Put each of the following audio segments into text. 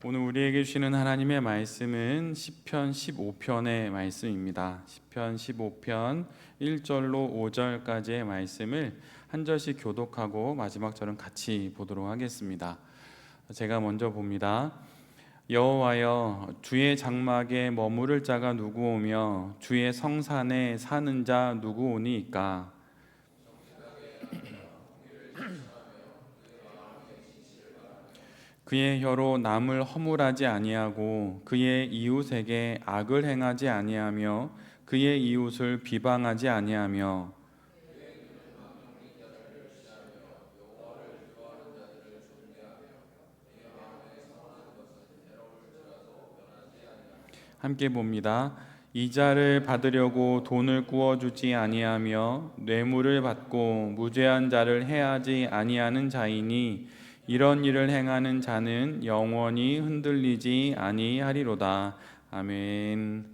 오늘 우리에게 주시는 하나님의 말씀은 시편 15편의 말씀입니다. 시편 15편 1절로 5절까지의 말씀을 한 절씩 교독하고 마지막 절은 같이 보도록 하겠습니다. 제가 먼저 봅니다. 여호와여, 주의 장막에 머무를 자가 누구오며 주의 성산에 사는 자 누구오니이까? 그의 혀로 남을 허물하지 아니하고 그의 이웃에게 악을 행하지 아니하며 그의 이웃을 비방하지 아니하며 함께 봅니다. 이자를 받으려고 돈을 구워주지 아니하며 뇌물을 받고 무죄한 자를 해하지 아니하는 자이니 이런 일을 행하는 자는 영원히 흔들리지 아니하리로다. 아멘.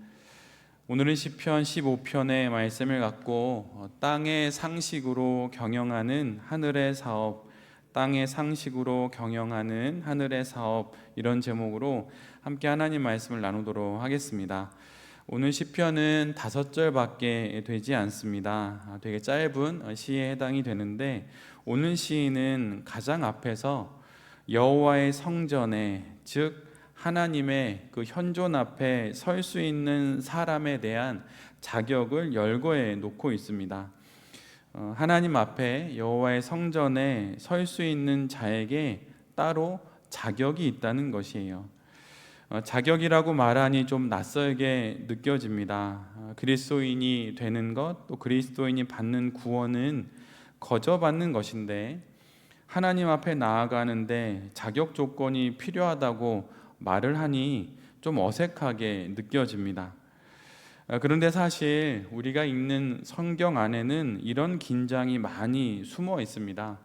오늘은 시편 15편의 말씀을 갖고 땅의 상식으로 경영하는 하늘의 사업, 땅의 상식으로 경영하는 하늘의 사업, 이런 제목으로 함께 하나님 말씀을 나누도록 하겠습니다. 오늘 시편은 5절밖에 되지 않습니다. 되게 짧은 시에 해당이 되는데, 오늘 시인은 가장 앞에서 여호와의 성전에, 즉 하나님의 그 현존 앞에 설 수 있는 사람에 대한 자격을 열거해 놓고 있습니다. 하나님 앞에 여호와의 성전에 설 수 있는 자에게 따로 자격이 있다는 것이에요. 자격이라고 말하니 좀 낯설게 느껴집니다. 그리스도인이 되는 것, 또 그리스도인이 받는 구원은 거저 받는 것인데, 하나님 앞에 나아가는데 자격 조건이 필요하다고 말을 하니 좀 어색하게 느껴집니다. 그런데 사실 우리가 읽는 성경 안에는 이런 긴장이 많이 숨어 있습니다.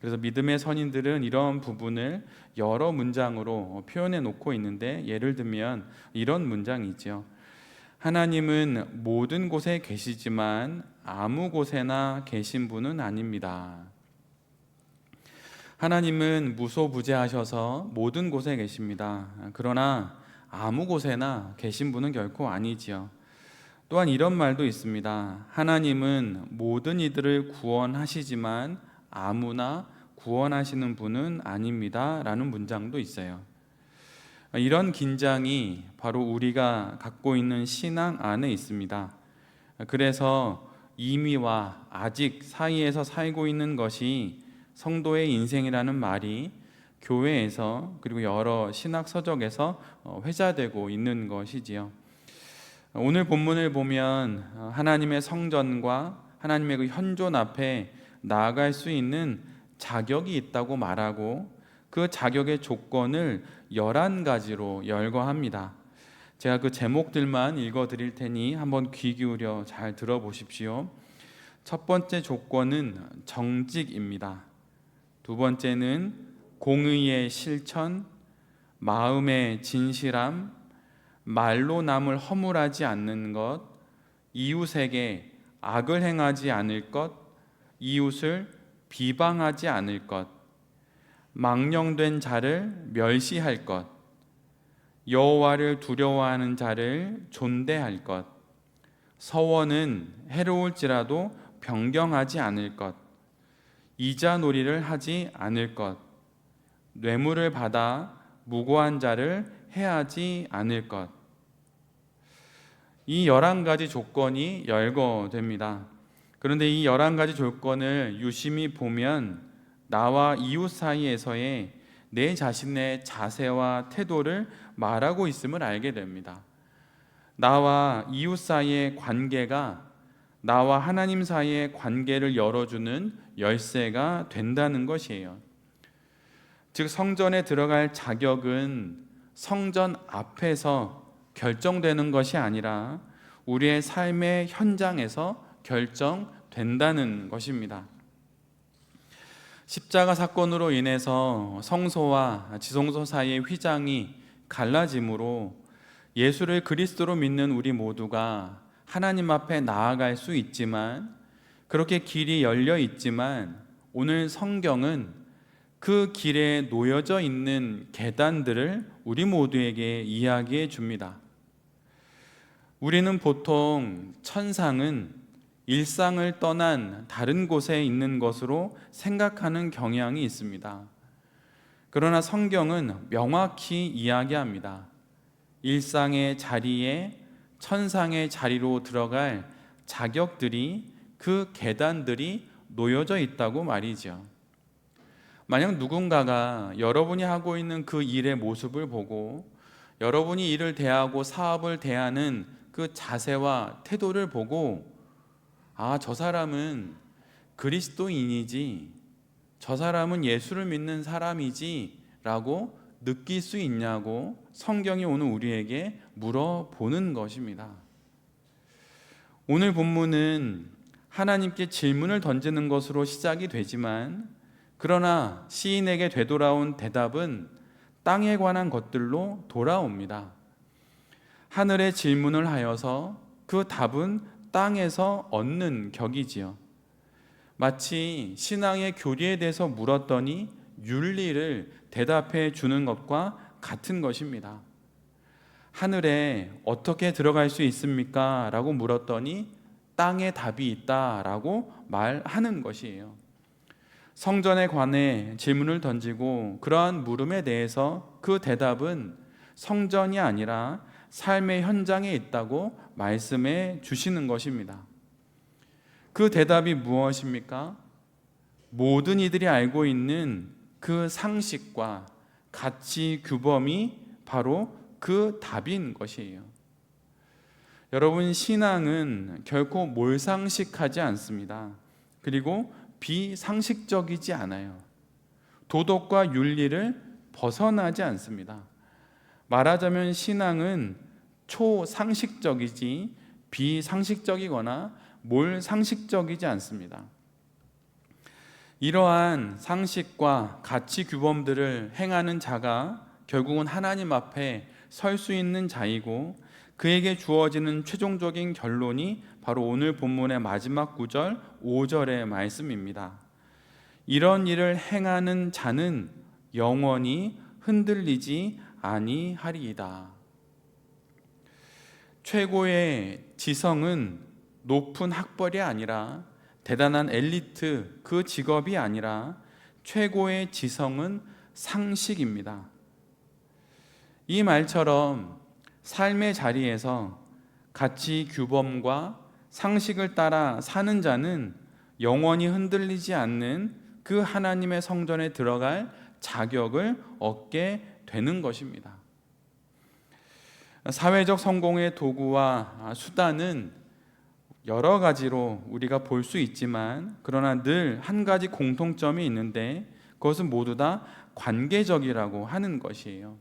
그래서 믿음의 선인들은 이런 부분을 여러 문장으로 표현해 놓고 있는데, 예를 들면 이런 문장이죠. 하나님은 모든 곳에 계시지만 아무 곳에나 계신 분은 아닙니다. 하나님은 무소부재하셔서 모든 곳에 계십니다. 그러나 아무 곳에나 계신 분은 결코 아니지요. 또한 이런 말도 있습니다. 하나님은 모든 이들을 구원하시지만 아무나 구원하시는 분은 아닙니다. 라는 문장도 있어요. 이런 긴장이 바로 우리가 갖고 있는 신앙 안에 있습니다. 그래서 이미와 아직 사이에서 살고 있는 것이 성도의 인생이라는 말이 교회에서 그리고 여러 신학 서적에서 회자되고 있는 것이지요. 오늘 본문을 보면 하나님의 성전과 하나님의 그 현존 앞에 나아갈 수 있는 자격이 있다고 말하고, 그 자격의 조건을 11가지로 열거합니다. 제가 그 제목들만 읽어드릴 테니 한번 귀 기울여 잘 들어보십시오. 첫 번째 조건은 정직입니다. 두 번째는 공의의 실천, 마음의 진실함, 말로 남을 허물하지 않는 것, 이웃에게 악을 행하지 않을 것, 이웃을 비방하지 않을 것, 망령된 자를 멸시할 것, 여호와를 두려워하는 자를 존대할 것, 서원은 해로울지라도 변경하지 않을 것, 이자놀이를 하지 않을 것, 뇌물을 받아 무고한 자를 해하지 않을 것. 이 11가지 조건이 열거됩니다. 그런데 이 11가지 조건을 유심히 보면 나와 이웃 사이에서의 내 자신의 자세와 태도를 말하고 있음을 알게 됩니다. 나와 이웃 사이의 관계가 나와 하나님 사이의 관계를 열어주는 열쇠가 된다는 것이에요. 즉, 성전에 들어갈 자격은 성전 앞에서 결정되는 것이 아니라 우리의 삶의 현장에서 결정된다는 것입니다. 십자가 사건으로 인해서 성소와 지성소 사이의 휘장이 갈라짐으로 예수를 그리스도로 믿는 우리 모두가 하나님 앞에 나아갈 수 있지만, 그렇게 길이 열려 있지만, 오늘 성경은 그 길에 놓여져 있는 계단들을 우리 모두에게 이야기해 줍니다. 우리는 보통 천상은 일상을 떠난 다른 곳에 있는 것으로 생각하는 경향이 있습니다. 그러나 성경은 명확히 이야기합니다. 일상의 자리에 천상의 자리로 들어갈 자격들이, 그 계단들이 놓여져 있다고 말이죠. 만약 누군가가 여러분이 하고 있는 그 일의 모습을 보고 여러분이 일을 대하고 사업을 대하는 그 자세와 태도를 보고 저 사람은 그리스도인이지, 저 사람은 예수를 믿는 사람이지 라고 느낄 수 있냐고 성경이 오늘 우리에게 물어보는 것입니다. 오늘 본문은 하나님께 질문을 던지는 것으로 시작이 되지만, 그러나 시인에게 되돌아온 대답은 땅에 관한 것들로 돌아옵니다. 하늘의 질문을 하여서 그 답은 땅에서 얻는 격이지요. 마치 신앙의 교리에 대해서 물었더니 윤리를 대답해 주는 것과 같은 것입니다. 하늘에 어떻게 들어갈 수 있습니까? 라고 물었더니 땅에 답이 있다 라고 말하는 것이에요. 성전에 관해 질문을 던지고 그러한 물음에 대해서 그 대답은 성전이 아니라 삶의 현장에 있다고 말씀해 주시는 것입니다. 그 대답이 무엇입니까? 모든 이들이 알고 있는 그 상식과 가치 규범이 바로 그 답인 것이에요. 여러분, 신앙은 결코 몰상식하지 않습니다. 그리고 비상식적이지 않아요. 도덕과 윤리를 벗어나지 않습니다. 말하자면 신앙은 초상식적이지 비상식적이거나 몰상식적이지 않습니다. 이러한 상식과 가치 규범들을 행하는 자가 결국은 하나님 앞에 설 수 있는 자이고, 그에게 주어지는 최종적인 결론이 바로 오늘 본문의 마지막 구절 5절의 말씀입니다. 이런 일을 행하는 자는 영원히 흔들리지 아니하리이다. 최고의 지성은 높은 학벌이 아니라, 대단한 엘리트 그 직업이 아니라, 최고의 지성은 상식입니다. 이 말처럼 삶의 자리에서 가치 규범과 상식을 따라 사는 자는 영원히 흔들리지 않는 그 하나님의 성전에 들어갈 자격을 얻게 되는 것입니다. 사회적 성공의 도구와 수단은 여러 가지로 우리가 볼 수 있지만, 그러나 늘 한 가지 공통점이 있는데 그것은 모두 다 관계적이라고 하는 것이에요.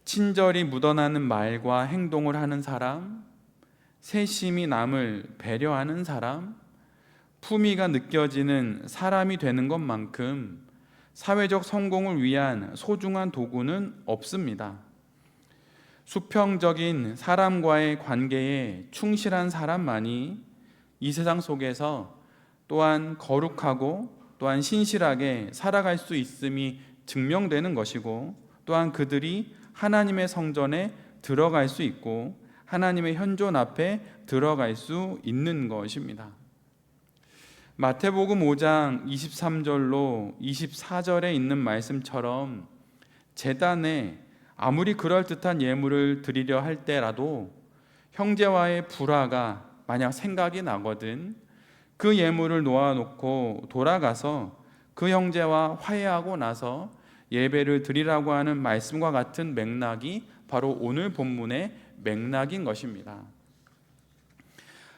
친절이 묻어나는 말과 행동을 하는 사람, 세심히 남을 배려하는 사람, 품위가 느껴지는 사람이 되는 것만큼 사회적 성공을 위한 소중한 도구는 없습니다. 수평적인 사람과의 관계에 충실한 사람만이 이 세상 속에서 또한 거룩하고 또한 신실하게 살아갈 수 있음이 증명되는 것이고, 또한 그들이 하나님의 성전에 들어갈 수 있고 하나님의 현존 앞에 들어갈 수 있는 것입니다. 마태복음 5장 23절로 24절에 있는 말씀처럼 제단에 아무리 그럴듯한 예물을 드리려 할 때라도 형제와의 불화가 만약 생각이 나거든 그 예물을 놓아놓고 돌아가서 그 형제와 화해하고 나서 예배를 드리라고 하는 말씀과 같은 맥락이 바로 오늘 본문의 맥락인 것입니다.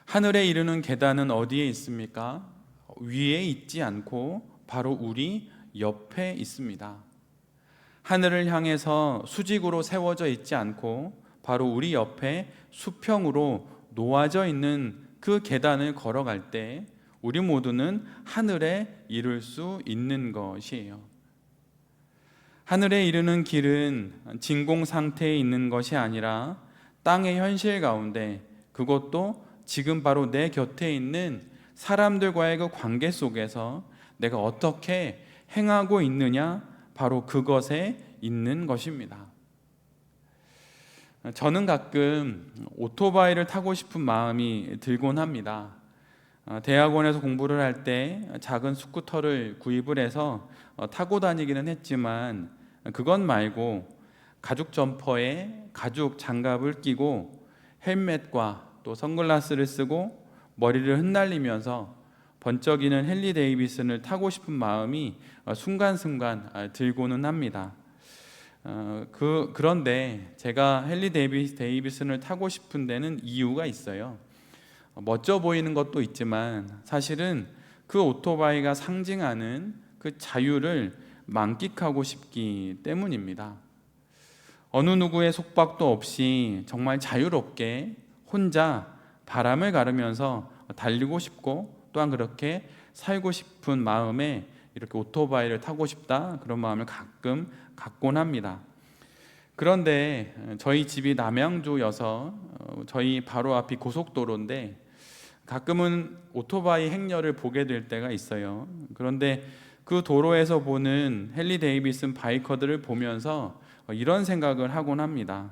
하늘에 이르는 계단은 어디에 있습니까? 위에 있지 않고 바로 우리 옆에 있습니다. 하늘을 향해서 수직으로 세워져 있지 않고 바로 우리 옆에 수평으로 놓아져 있는 그 계단을 걸어갈 때 우리 모두는 하늘에 이룰 수 있는 것이에요. 하늘에 이르는 길은 진공 상태에 있는 것이 아니라 땅의 현실 가운데, 그것도 지금 바로 내 곁에 있는 사람들과의 그 관계 속에서 내가 어떻게 행하고 있느냐? 바로 그것에 있는 것입니다. 저는 가끔 오토바이를 타고 싶은 마음이 들곤 합니다. 대학원에서 공부를 할 때 작은 스쿠터를 구입을 해서 타고 다니기는 했지만, 그것 말고 가죽 점퍼에 가죽 장갑을 끼고 헬멧과 또 선글라스를 쓰고 머리를 흩날리면서 번쩍이는 헨리 데이비슨을 타고 싶은 마음이 순간순간 들고는 합니다. 그런데 제가 헨리 데이비슨을 타고 싶은 데는 이유가 있어요. 멋져 보이는 것도 있지만 사실은 그 오토바이가 상징하는 그 자유를 만끽하고 싶기 때문입니다. 어느 누구의 속박도 없이 정말 자유롭게 혼자 바람을 가르면서 달리고 싶고, 또한 그렇게 살고 싶은 마음에 이렇게 오토바이를 타고 싶다, 그런 마음을 가끔 갖곤 합니다. 그런데 저희 집이 남양주여서 저희 바로 앞이 고속도로인데 가끔은 오토바이 행렬을 보게 될 때가 있어요. 그런데 그 도로에서 보는 헨리 데이비슨 바이커들을 보면서 이런 생각을 하곤 합니다.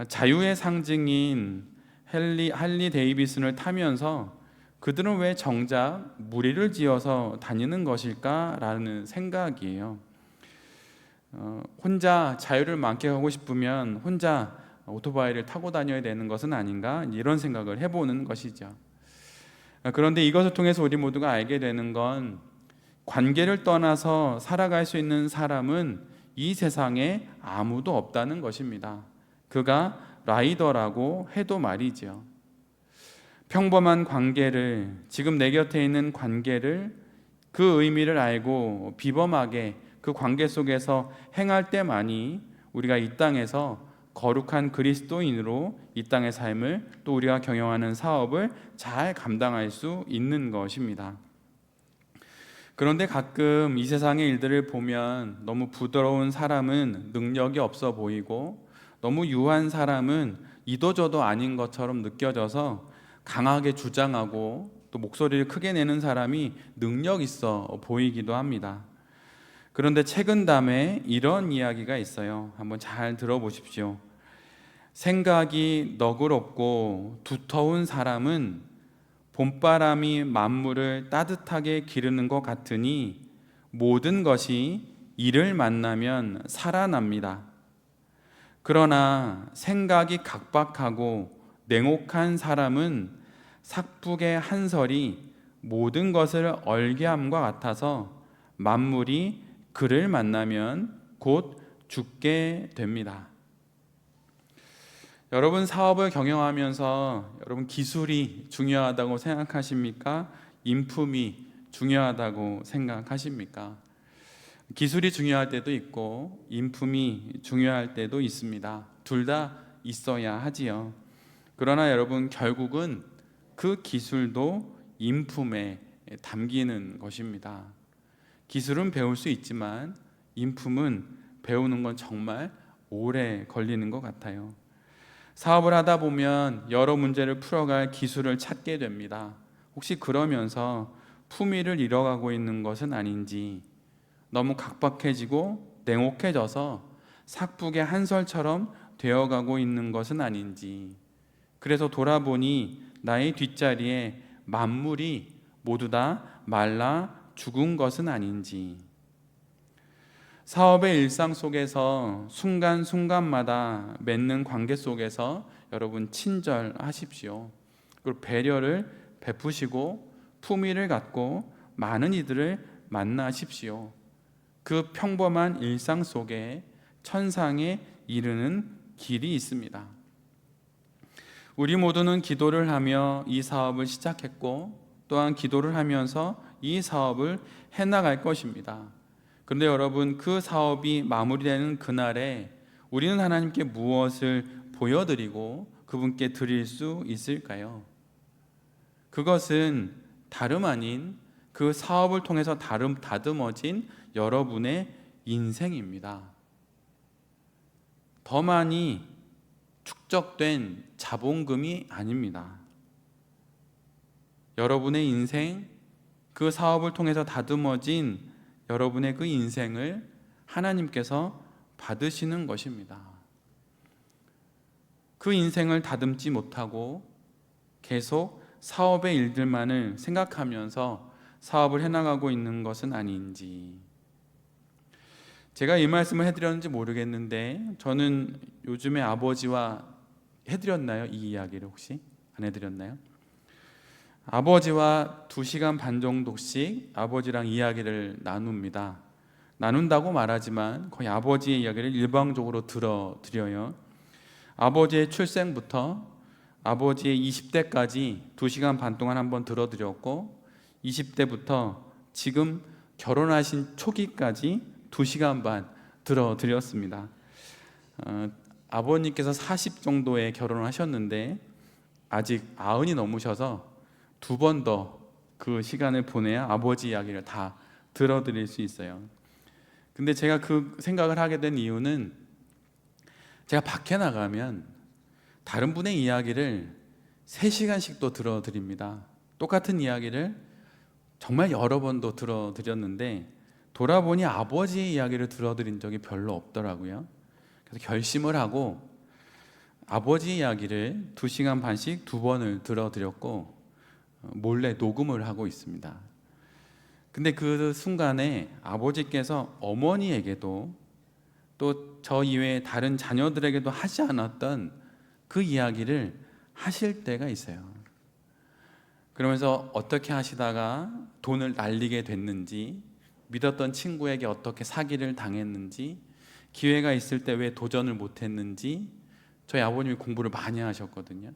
자유의 상징인 헨리 데이비슨을 타면서 그들은 왜 정작 무리를 지어서 다니는 것일까라는 생각이에요. 혼자 자유를 만끽하고 싶으면 혼자 오토바이를 타고 다녀야 되는 것은 아닌가, 이런 생각을 해보는 것이죠. 그런데 이것을 통해서 우리 모두가 알게 되는 건, 관계를 떠나서 살아갈 수 있는 사람은 이 세상에 아무도 없다는 것입니다. 그가 라이더라고 해도 말이죠. 평범한 관계를, 지금 내 곁에 있는 관계를, 그 의미를 알고 비범하게 그 관계 속에서 행할 때만이 우리가 이 땅에서 거룩한 그리스도인으로 이 땅의 삶을, 또 우리가 경영하는 사업을 잘 감당할 수 있는 것입니다. 그런데 가끔 이 세상의 일들을 보면 너무 부드러운 사람은 능력이 없어 보이고, 너무 유한 사람은 이도저도 아닌 것처럼 느껴져서 강하게 주장하고 또 목소리를 크게 내는 사람이 능력 있어 보이기도 합니다. 그런데 책은담에 이런 이야기가 있어요. 한번 잘 들어보십시오. 생각이 너그럽고 두터운 사람은 봄바람이 만물을 따뜻하게 기르는 것 같으니 모든 것이 이를 만나면 살아납니다. 그러나 생각이 각박하고 냉혹한 사람은 삭북의 한설이 모든 것을 얼게함과 같아서 만물이 그를 만나면 곧 죽게 됩니다. 여러분, 사업을 경영하면서 여러분 기술이 중요하다고 생각하십니까? 인품이 중요하다고 생각하십니까? 기술이 중요할 때도 있고 인품이 중요할 때도 있습니다. 둘 다 있어야 하지요. 그러나 여러분, 결국은 그 기술도 인품에 담기는 것입니다. 기술은 배울 수 있지만 인품은 배우는 건 정말 오래 걸리는 것 같아요. 사업을 하다 보면 여러 문제를 풀어갈 기술을 찾게 됩니다. 혹시 그러면서 품위를 잃어가고 있는 것은 아닌지, 너무 각박해지고 냉혹해져서 삭북의 한설처럼 되어가고 있는 것은 아닌지, 그래서 돌아보니 나의 뒷자리에 만물이 모두 다 말라 죽은 것은 아닌지, 사업의 일상 속에서 순간순간마다 맺는 관계 속에서 여러분 친절하십시오. 그리고 배려를 베푸시고 품위를 갖고 많은 이들을 만나십시오. 그 평범한 일상 속에 천상에 이르는 길이 있습니다. 우리 모두는 기도를 하며 이 사업을 시작했고, 또한 기도를 하면서 이 사업을 해나갈 것입니다. 그런데 여러분, 그 사업이 마무리되는 그날에 우리는 하나님께 무엇을 보여드리고 그분께 드릴 수 있을까요? 그것은 다름 아닌 그 사업을 통해서 다듬어진 여러분의 인생입니다. 더 많이 축적된 자본금이 아닙니다. 여러분의 인생, 그 사업을 통해서 다듬어진 여러분의 그 인생을 하나님께서 받으시는 것입니다. 그 인생을 다듬지 못하고 계속 사업의 일들만을 생각하면서 사업을 해나가고 있는 것은 아닌지. 제가 이 말씀을 해드렸는지 모르겠는데 저는 요즘에 아버지와 해드렸나요? 이 이야기를 혹시 안 해드렸나요? 아버지와 2시간 반 정도씩 아버지랑 이야기를 나눕니다. 나눈다고 말하지만 거의 아버지의 이야기를 일방적으로 들어드려요. 아버지의 출생부터 아버지의 20대까지 2시간 반 동안 한번 들어드렸고, 20대부터 지금 결혼하신 초기까지 2시간 반 들어드렸습니다. 아버님께서 40 정도에 결혼을 하셨는데 아직 90이 넘으셔서 2번 더 그 시간을 보내야 아버지 이야기를 다 들어드릴 수 있어요. 근데 제가 그 생각을 하게 된 이유는, 제가 밖에 나가면 다른 분의 이야기를 3시간씩도 들어드립니다. 똑같은 이야기를 정말 여러 번도 들어드렸는데 돌아보니 아버지의 이야기를 들어드린 적이 별로 없더라고요. 그래서 결심을 하고 아버지 이야기를 2시간 반씩 2번을 들어드렸고 몰래 녹음을 하고 있습니다. 근데 그 순간에 아버지께서 어머니에게도 또 저 이외에 다른 자녀들에게도 하지 않았던 그 이야기를 하실 때가 있어요. 그러면서 어떻게 하시다가 돈을 날리게 됐는지, 믿었던 친구에게 어떻게 사기를 당했는지, 기회가 있을 때 왜 도전을 못했는지. 저희 아버님이 공부를 많이 하셨거든요.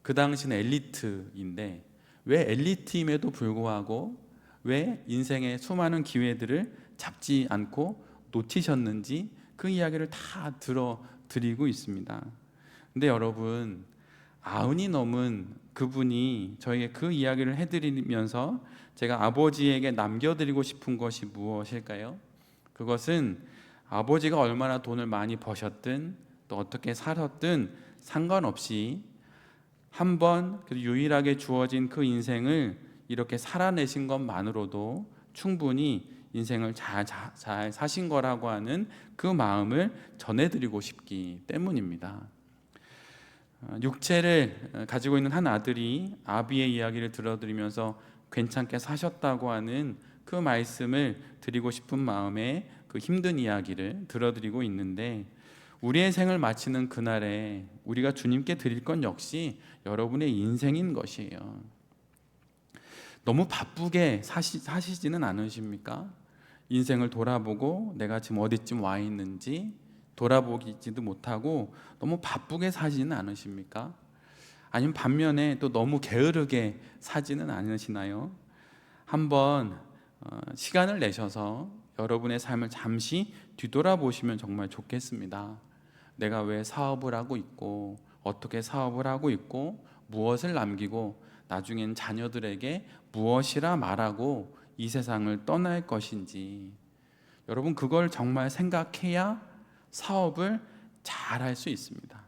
그 당시는 엘리트인데 왜 엘리트임에도 불구하고 왜 인생의 수많은 기회들을 잡지 않고 놓치셨는지 그 이야기를 다 들어드리고 있습니다. 근데 여러분, 90이 넘은 그분이 저에게 그 이야기를 해드리면서 제가 아버지에게 남겨드리고 싶은 것이 무엇일까요? 그것은 아버지가 얼마나 돈을 많이 버셨든 또 어떻게 살았든 상관없이 한번 유일하게 주어진 그 인생을 이렇게 살아내신 것만으로도 충분히 인생을 잘 사신 거라고 하는 그 마음을 전해드리고 싶기 때문입니다. 육체를 가지고 있는 한 아들이 아비의 이야기를 들어드리면서 괜찮게 사셨다고 하는 그 말씀을 드리고 싶은 마음에 그 힘든 이야기를 들어드리고 있는데, 우리의 생을 마치는 그날에 우리가 주님께 드릴 건 역시 여러분의 인생인 것이에요. 너무 바쁘게 사시지는 않으십니까? 인생을 돌아보고 내가 지금 어디쯤 와 있는지 돌아보지도 못하고 너무 바쁘게 사지는 않으십니까? 아니면 반면에 또 너무 게으르게 사지는 않으시나요? 한번 시간을 내셔서 여러분의 삶을 잠시 뒤돌아보시면 정말 좋겠습니다. 내가 왜 사업을 하고 있고 어떻게 사업을 하고 있고 무엇을 남기고 나중엔 자녀들에게 무엇이라 말하고 이 세상을 떠날 것인지, 여러분 그걸 정말 생각해야 사업을 잘 할 수 있습니다.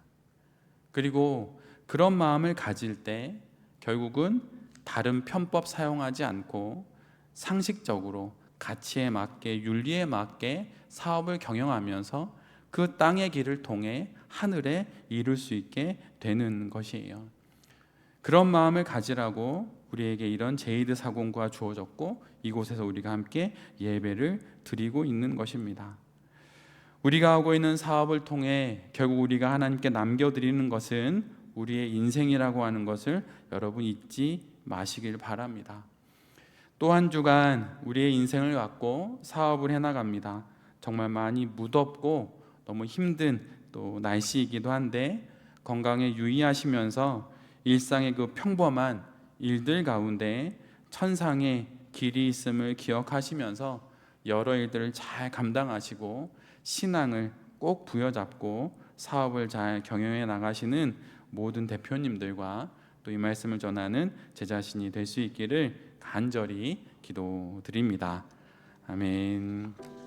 그리고 그런 마음을 가질 때 결국은 다른 편법 사용하지 않고 상식적으로 가치에 맞게 윤리에 맞게 사업을 경영하면서 그 땅의 길을 통해 하늘에 이룰 수 있게 되는 것이에요. 그런 마음을 가지라고 우리에게 이런 제이드 사공과 주어졌고 이곳에서 우리가 함께 예배를 드리고 있는 것입니다. 우리가 하고 있는 사업을 통해 결국 우리가 하나님께 남겨드리는 것은 우리의 인생이라고 하는 것을 여러분 잊지 마시길 바랍니다. 또 한 주간 우리의 인생을 갖고 사업을 해나갑니다. 정말 많이 무덥고 너무 힘든 또 날씨이기도 한데 건강에 유의하시면서 일상의 그 평범한 일들 가운데 천상의 길이 있음을 기억하시면서 여러 일들을 잘 감당하시고 신앙을 꼭 부여잡고 사업을 잘 경영해 나가시는 모든 대표님들과 또 이 말씀을 전하는 제 자신이 될 수 있기를 간절히 기도드립니다. 아멘.